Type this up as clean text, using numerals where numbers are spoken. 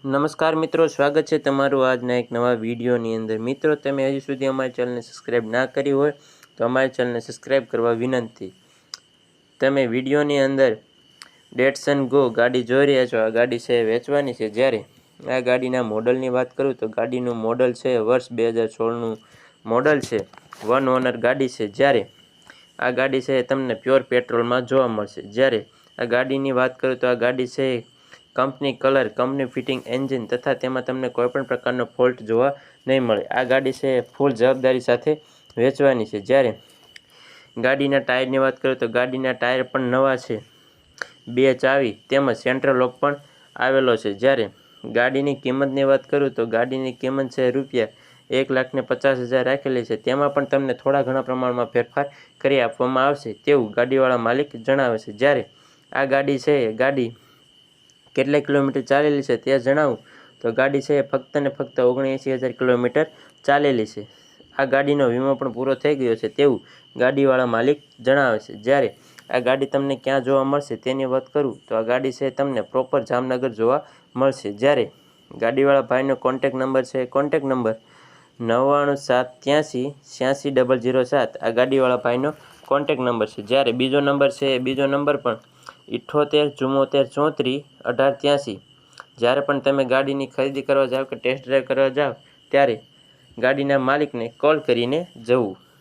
નમસ્કાર મિત્રો, સ્વાગત છે તમારું આજના એક નવા વિડીયોની અંદર। મિત્રો, તમે હજી સુધી અમારી ચેનલને સબસ્ક્રાઈબ ના કરી હોય તો અમારી ચેનલને સબસ્ક્રાઈબ કરવા વિનંતી। તમે વિડીયોની અંદર ડેટસન ગો ગાડી જોઈ રહ્યા છો। આ ગાડી છે વેચવાની છે। જ્યારે આ ગાડીના મોડલની વાત કરું તો ગાડીનું મોડલ છે વર્ષ 2016નું મોડલ છે। વન ઓનર ગાડી છે। જ્યારે આ ગાડી છે તમને પ્યોર પેટ્રોલમાં જોવા મળશે। જ્યારે આ ગાડીની વાત કરું તો આ ગાડી છે company colour, company fitting engine તથા તેમાં તમને કોઈપણ પ્રકારનો ફોલ્ટ જોવા નહીં મળે। આ ગાડી છે ફૂલ જવાબદારી સાથે વેચવાની છે। જ્યારે ગાડીના ટાયરની વાત કરું તો ગાડીના ટાયર પણ નવા છે। 2 ચાવી તેમજ સેન્ટ્રલ લોક પણ આવેલો છે। જ્યારે ગાડીની કિંમતની વાત કરું તો ગાડીની કિંમત છે ₹1,50,000 રાખેલી છે। તેમાં પણ તમને થોડા ઘણા પ્રમાણમાં ફેરફાર કરી આપવામાં આવશે તેવું ગાડીવાળા માલિક જણાવે છે। જ્યારે આ ગાડી છે ગાડી કેટલા કિલોમીટર ચાલેલી છે તે જણાવું તો ગાડી છે ફક્ત ને ફક્ત 79,000 કિલોમીટર ચાલેલી છે। આ ગાડીનો વીમો પણ પૂરો થઈ ગયો છે તેવું ગાડીવાળા માલિક જણાવે છે। જ્યારે આ ગાડી તમને ક્યાં જોવા મળશે તેની વાત કરું તો આ ગાડી છે તમને પ્રોપર જામનગર જોવા મળશે। જ્યારે ગાડીવાળા ભાઈનો કોન્ટેક નંબર છે કોન્ટેક નંબર 9978386007 આ ગાડીવાળા ભાઈનો કોન્ટેક નંબર છે। જ્યારે બીજો નંબર છે બીજો નંબર પણ 7874341883। જ્યારે પણ તમે ગાડીની ખરીદી કરવા જાઓ કે ટેસ્ટ ડ્રાઈવ કરવા જાઓ ત્યારે ગાડીના માલિકને કોલ કરીને જવું।